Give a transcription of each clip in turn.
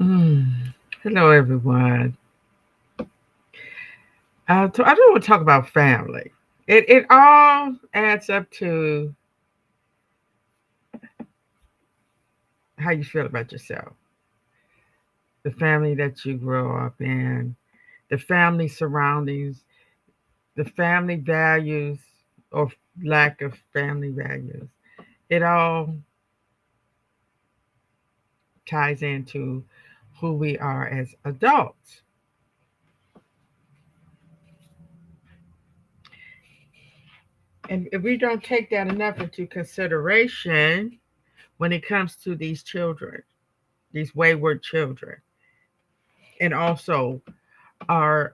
Mm. Hello, everyone. So I do want to talk about family. It all adds up to how you feel about yourself, the family that you grow up in, the family surroundings, the family values or lack of family values. It all ties into who we are as adults. And if we don't take that enough into consideration when it comes to these children, these wayward children, and also our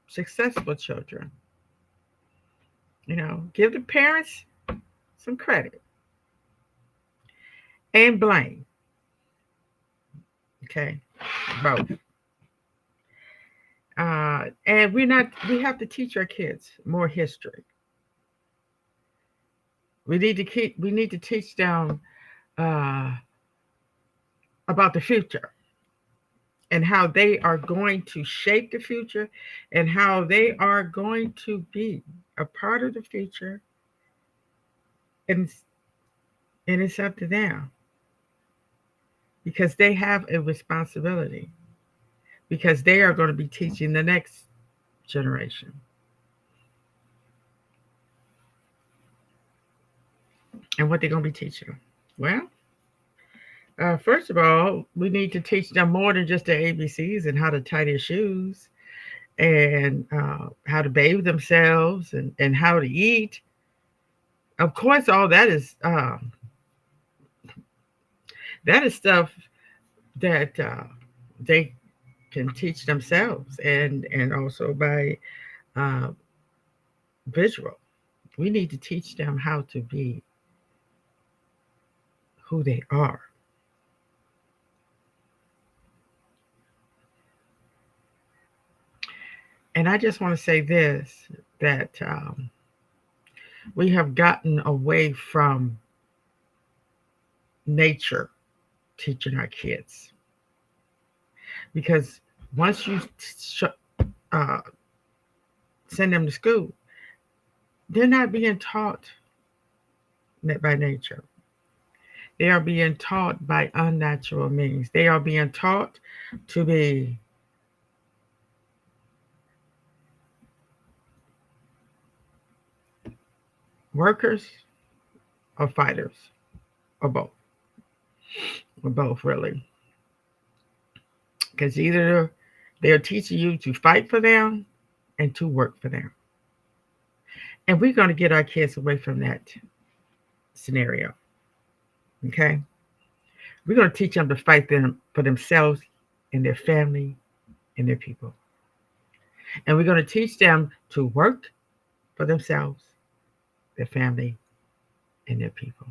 successful children. Give the parents some credit and blame. Okay, both. And we have to teach our kids more history. We need to teach them uh, about the future and how they are going to shape the future and how they are going to be a part of the future, and it's up to them because they have a responsibility, because they are going to be teaching the next generation. And what they're going to be teaching them? Well, first of all, we need to teach them more than just the ABCs and how to tie their shoes and how to bathe themselves and how to eat. Of course, all that is stuff that they can teach themselves and also by uh, visual. We need to teach them how to be who they are. And I just want to say this, that we have gotten away from nature teaching our kids because once you sh- uh, send them to school, they're not being taught by nature. They are being taught by unnatural means. They are being taught to be workers or fighters or both, really. Because either they are teaching you to fight for them and to work for them. And we're going to get our kids away from that scenario. Okay? We're going to teach them to fight them for themselves and their family and their people. And we're going to teach them to work for themselves, their family, and their people.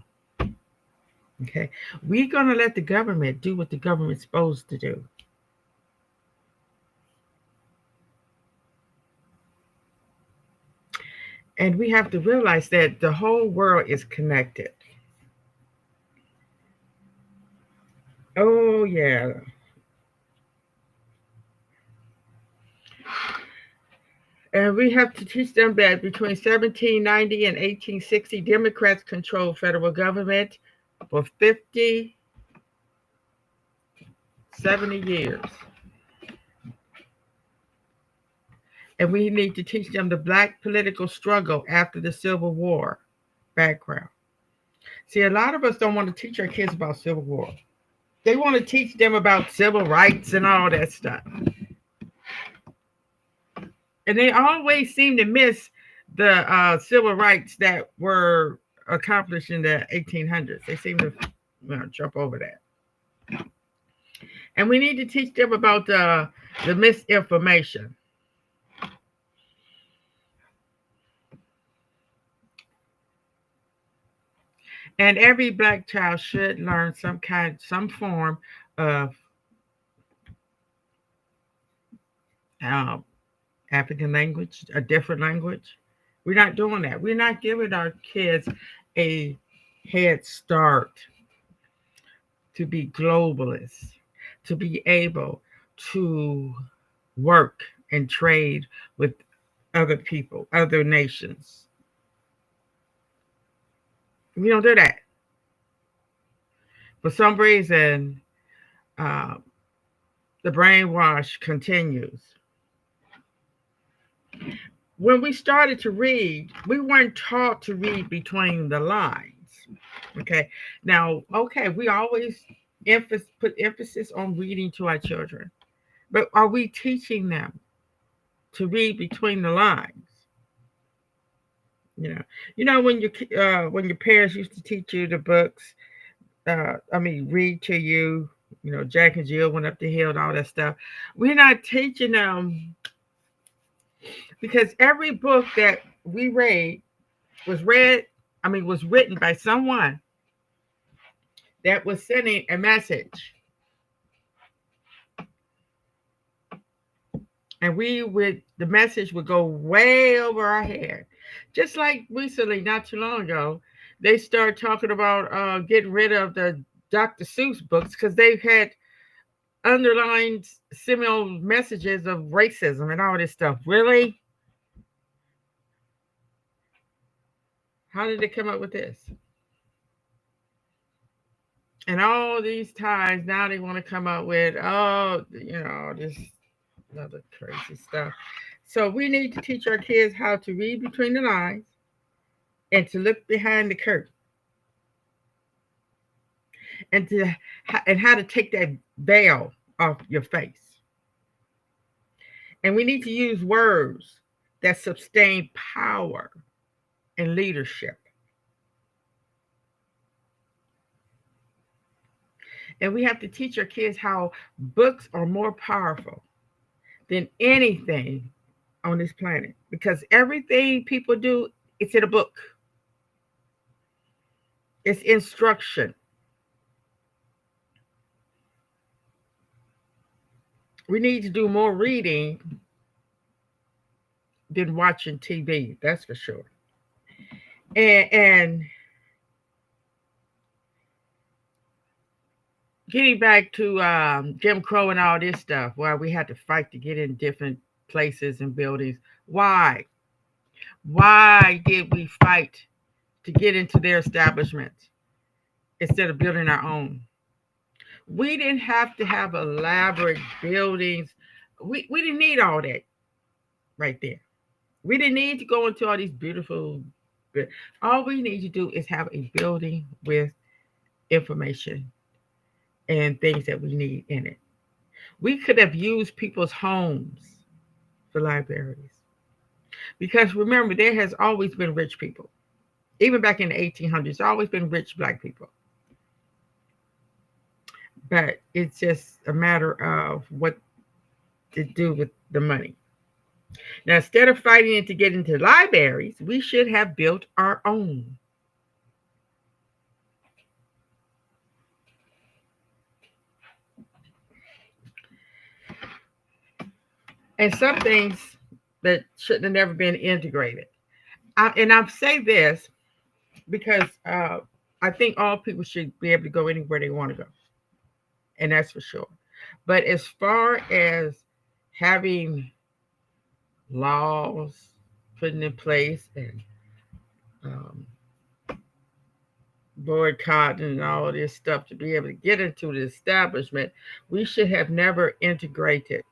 Okay? We're going to let the government do what the government's supposed to do. And we have to realize that the whole world is connected. Oh, yeah. And we have to teach them that between 1790 and 1860, Democrats controlled federal government for 50, 70 years. And we need to teach them the black political struggle after the Civil War background. See, a lot of us don't want to teach our kids about Civil War. They want to teach them about civil rights and all that stuff. And they always seem to miss the civil rights that were accomplished in the 1800s. They seem to jump over that. And we need to teach them about the misinformation. And every black child should learn some form of um, African language, a different language. We're not doing that. We're not giving our kids a head start to be globalists, to be able to work and trade with other people, other nations. We don't do that. For some reason, uh, the brainwash continues. When we started to read, we weren't taught to read between the lines. Okay. Now, okay, we always put emphasis on reading to our children, but are we teaching them to read between the lines? You know, when your parents used to teach you the books. Read to you. You know, Jack and Jill went up the hill and all that stuff. We're not teaching them because every book that we read was read. Was written by someone that was sending a message, and the message would go way over our head. Just like recently, not too long ago, they started talking about getting rid of the Dr. Seuss books because they had underlined similar messages of racism and all this stuff. Really? How did they come up with this? And all these times now they want to come up with, this other crazy stuff. So we need to teach our kids how to read between the lines and to look behind the curtain and how to take that veil off your face. And we need to use words that sustain power and leadership. And we have to teach our kids how books are more powerful than anything on this planet because everything people do, it's in a book. It's instruction. We need to do more reading than watching TV, that's for sure. And getting back to Jim Crow and all this stuff, where we had to fight to get in different places and buildings. Why? Why did we fight to get into their establishments instead of building our own? We didn't have to have elaborate buildings. We didn't need all that right there. We didn't need to go into all these beautiful. All we need to do is have a building with information and things that we need in it. We could have used people's homes for libraries because remember, there has always been rich people. Even back in the 1800s, there's always been rich black people. But it's just a matter of what to do with the money. Now, instead of fighting to get into libraries, we should have built our own. And some things that shouldn't have never been integrated. I say this because I think all people should be able to go anywhere they want to go, and that's for sure. But as far as having laws put in place and um, boycott and all this stuff to be able to get into the establishment, we should have never integrated.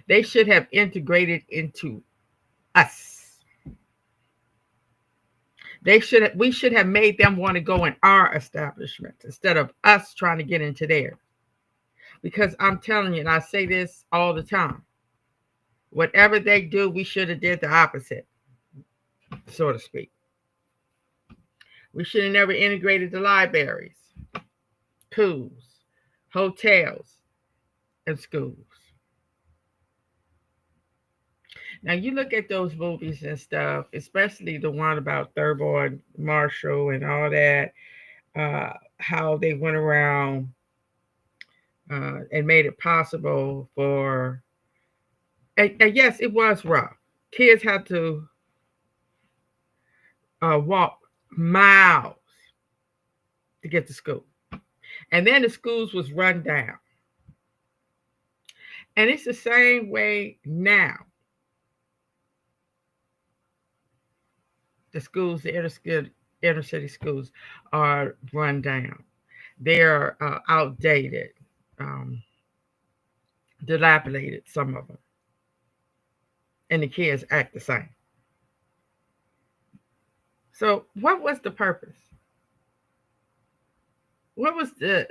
They should have integrated into us. We should have made them want to go in our establishment instead of us trying to get into theirs. Because I'm telling you, and I say this all the time, whatever they do, we should have did the opposite, so to speak. We should have never integrated the libraries, pools, hotels, and schools. Now you look at those movies and stuff, especially the one about Thurgood Marshall and all that, how they went around and made it possible for. And yes, it was rough. Kids had to walk miles to get to school. And then the schools was run down. And it's the same way now. The schools, the inner city schools, are run down. They're outdated, um, dilapidated, some of them. And the kids act the same. So, what was the purpose? What did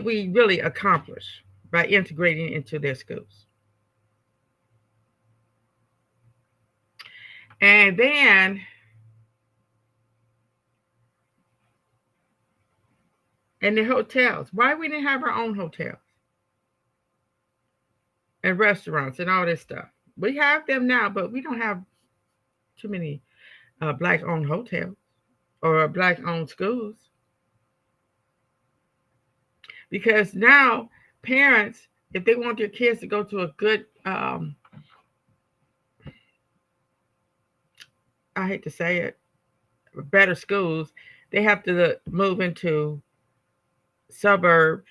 we really accomplish by integrating into their schools? And then in the hotels, why we didn't have our own hotels and restaurants and all this stuff? We have them now, but we don't have too many black-owned hotels or black-owned schools, because now parents, if they want their kids to go to a good, I hate to say it, better schools, they have to move into suburbs,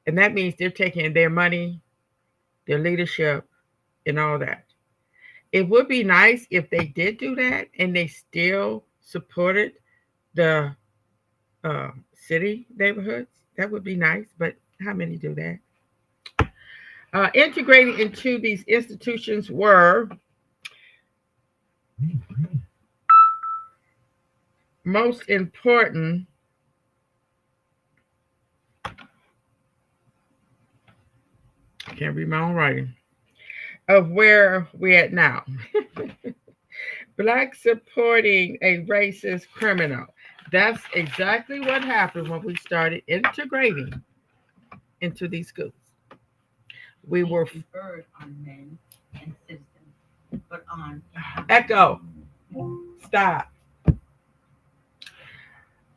and that means they're taking their money, their leadership, and all that. It would be nice if they did do that and they still supported the city neighborhoods. That would be nice, but how many do that? Integrating into these institutions were most important. I can't read my own writing. Of where we're at now. Black supporting a racist criminal. That's exactly what happened when we started integrating into these schools. We were conferred on men and citizens, but on Echo. Stop.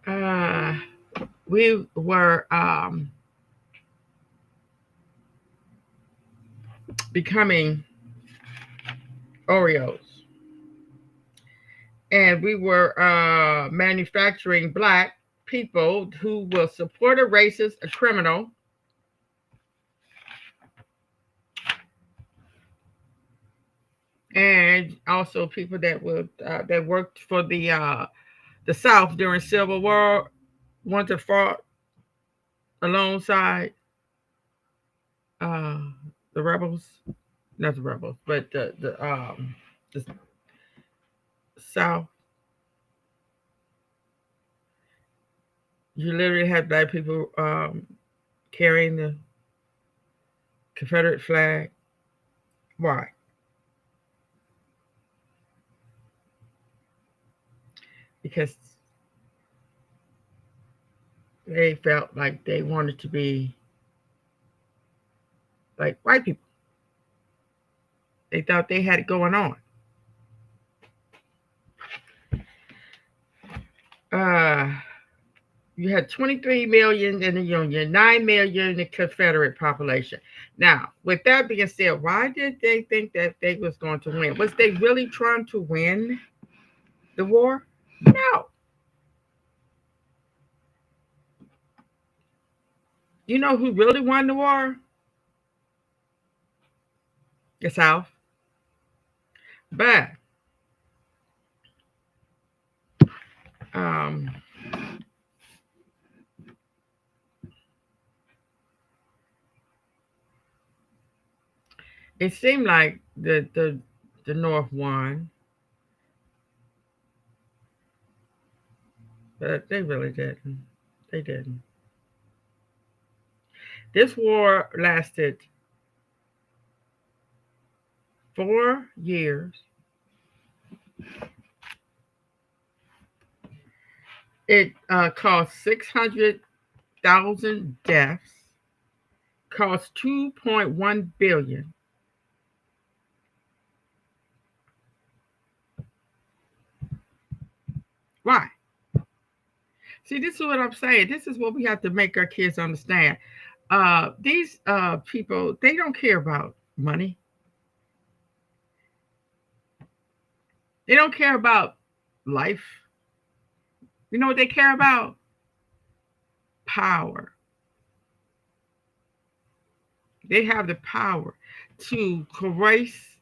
Uh, we were becoming Oreos, and we were manufacturing black people who will support a racist, a criminal, and also people that would that worked for the South during Civil War, want to fought alongside uh, the rebels, not the rebels, but the South. You literally had black people carrying the Confederate flag. Why? Because they felt like they wanted to be like white people. They thought they had it going on. Uh, you had 23 million in the Union, 9 million in the Confederate population. Now, with that being said, why did they think that they was going to win? Was they really trying to win the war? No. You know who really won the war? The South. But um, it seemed like the North won, but they really didn't. They didn't. This war lasted 4 years. It caused 600,000 deaths, cost 2.1 billion. Why? See, this is what I'm saying. This is what we have to make our kids understand. These people, they don't care about money. They don't care about life. You know what they care about? power. They have the power to coerce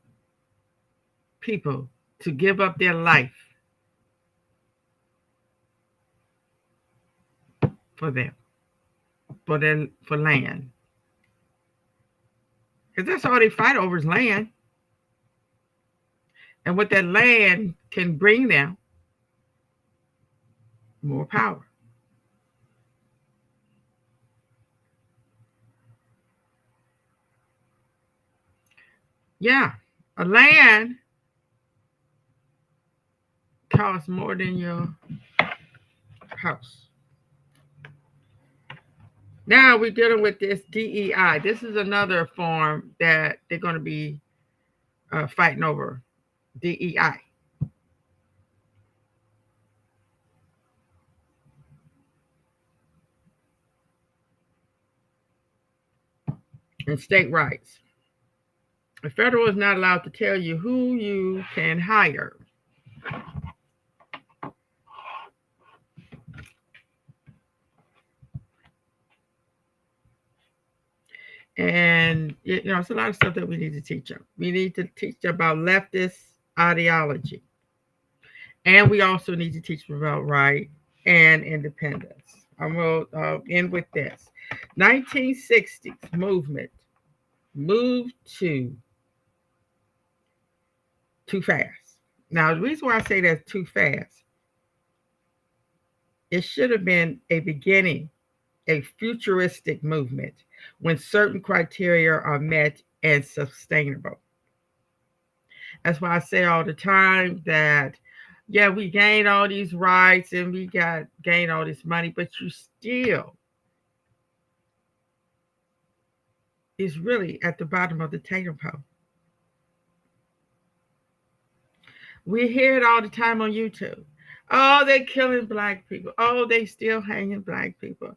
people to give up their life for them, for land. Because that's all they fight over is land. And what that land can bring them, more power. Yeah, a land costs more than your house. Now we're dealing with this DEI. This is another form that they're going to be fighting over. DEI. And state rights. The federal is not allowed to tell you who you can hire. And it's a lot of stuff that we need to teach them. We need to teach them about leftist ideology. And we also need to teach them about right and independence. I will end with this. 1960s movement moved too fast. Now, the reason why I say that's too fast, it should have been a beginning, a futuristic movement when certain criteria are met and sustainable. That's why I say all the time that, yeah, we gained all these rights and we gained all this money, but you still is really at the bottom of the totem pole. We hear it all the time on YouTube. Oh, they're killing black people. Oh, they still hanging black people.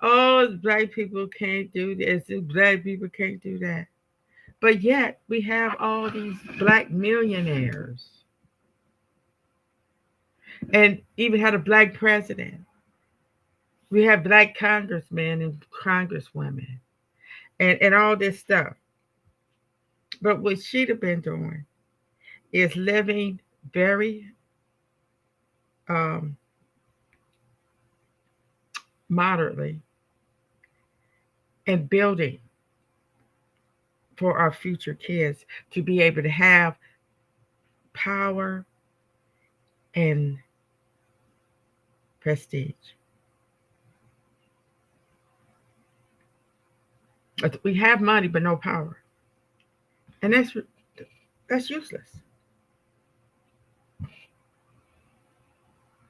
Oh, black people can't do this. Black people can't do that. But yet we have all these black millionaires and even had a black president. We have black congressmen and congresswomen and all this stuff. But what she'd have been doing is living very moderately and building for our future kids to be able to have power and prestige. We have money but no power, and that's useless.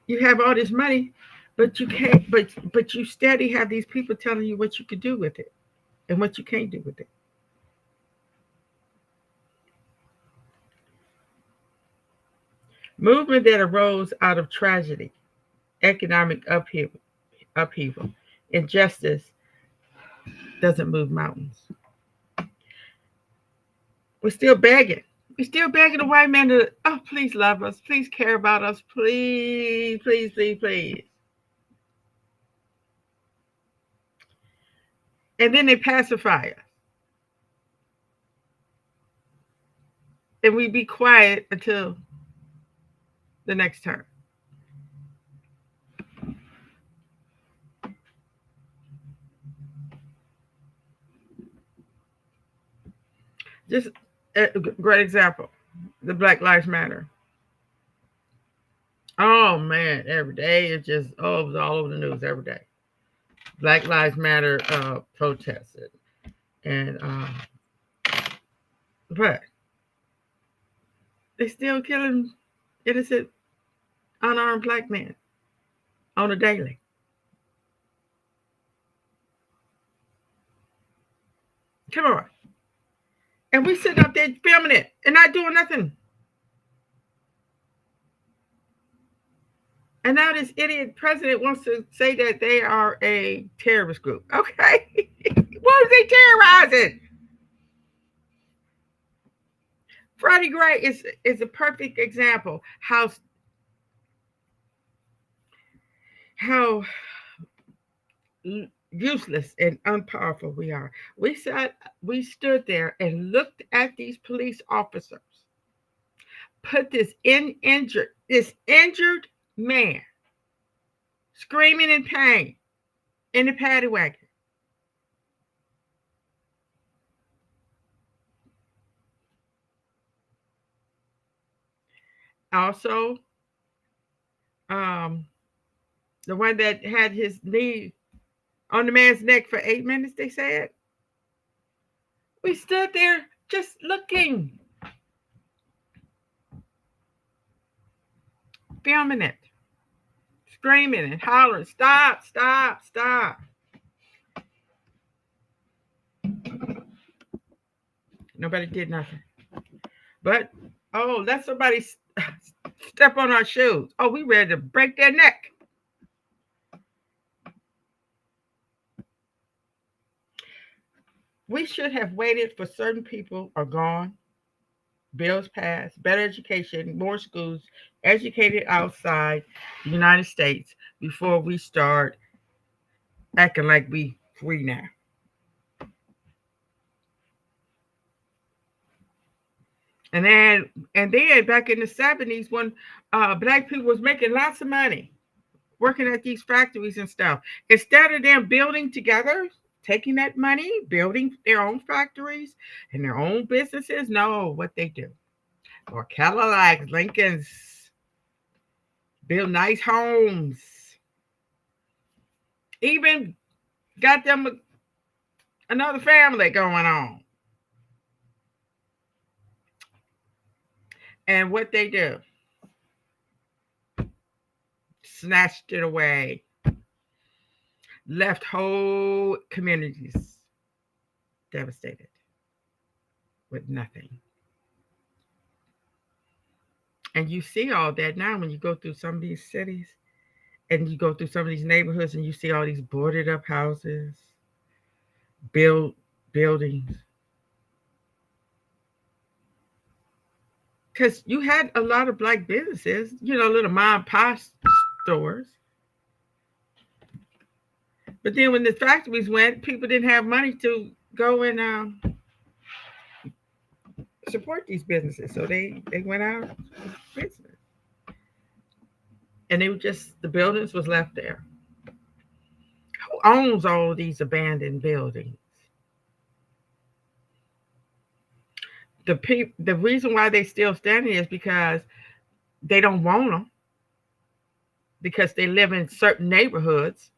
You have all this money, but you can't. But you steady have these people telling you what you could do with it and what you can't do with it. Movement that arose out of tragedy, economic upheaval, injustice doesn't move mountains. We're still begging. We're still begging the white man to, oh, please love us. Please care about us. Please, please, please, please. And then they pacify us. And we be quiet until the next turn. Just a great example, the Black Lives Matter. Oh man, every day it was all over the news every day. Black Lives Matter protested, and but they still killing innocent, unarmed black men on a daily. Come on, and we sitting up there filming it and not doing nothing. And now this idiot president wants to say that they are a terrorist group. Okay. What are they terrorizing? Freddie Gray is a perfect example how useless and unpowerful we are. We stood there and looked at these police officers put this injured man screaming in pain in the paddy wagon. Also, um, the one that had his knee on the man's neck for 8 minutes, they said. We stood there just looking, filming it, screaming and hollering, stop, stop, stop. Nobody did nothing. But, oh, let somebody step on our shoes. Oh, we ready to break their neck. We should have waited for certain people are gone, bills passed, better education, more schools, educated outside the United States before we start acting like we free now. And then back in the 70s when black people was making lots of money working at these factories and stuff, instead of them building together, taking that money, building their own factories and their own businesses, no, what they do. Or Cadillacs, Lincolns, build nice homes, even got them another family going on. And what they do, snatched it away, left whole communities devastated with nothing. And you see all that now when you go through some of these cities and you go through some of these neighborhoods and you see all these boarded up houses, built buildings. Because you had a lot of black businesses, little mom and pop stores. But then when the factories went, people didn't have money to go and support these businesses. So they went out of business. And they were just, the buildings was left there. Who owns all these abandoned buildings? The reason why they still standing is because they don't want them, because they live in certain neighborhoods.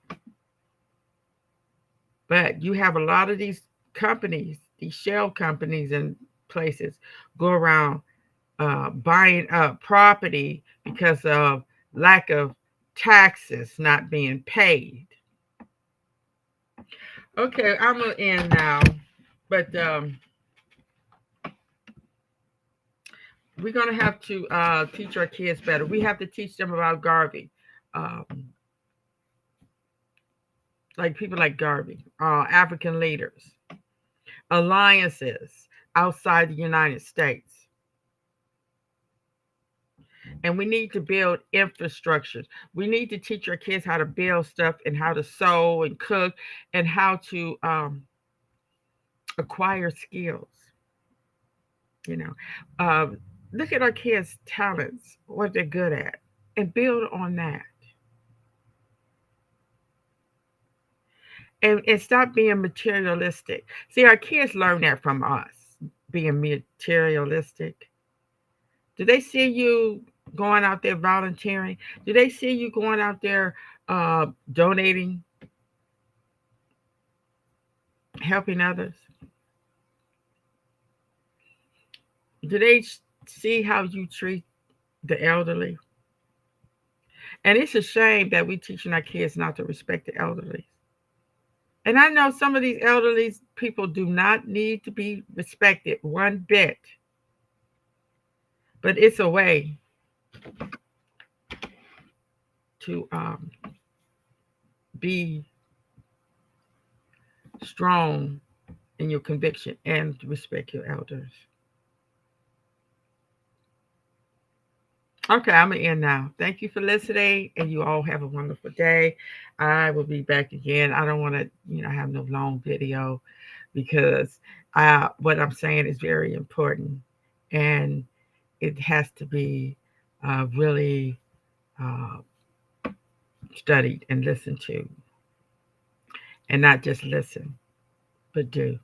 But you have a lot of these companies, these shell companies and places, go around buying up property because of lack of taxes not being paid. Okay, I'm gonna end now, but we're gonna have to teach our kids better. We have to teach them about Garvey, um, like people like Garvey, African leaders, alliances outside the United States. And we need to build infrastructures. We need to teach our kids how to build stuff and how to sew and cook and how to acquire skills. You know, look at our kids' talents, what they're good at, and build on that. And stop being materialistic. See, our kids learn that from us, being materialistic. Do they see you going out there volunteering? Do they see you going out there donating, helping others? Do they see how you treat the elderly? And it's a shame that we teaching our kids not to respect the elderly. And I know some of these elderly people do not need to be respected one bit, but it's a way to be strong in your conviction and to respect your elders. Okay, I'm gonna end now. Thank you for listening, and you all have a wonderful day. I will be back again. I don't want to, have no long video because what I'm saying is very important, and it has to be really uh, studied and listened to, and not just listen, but do.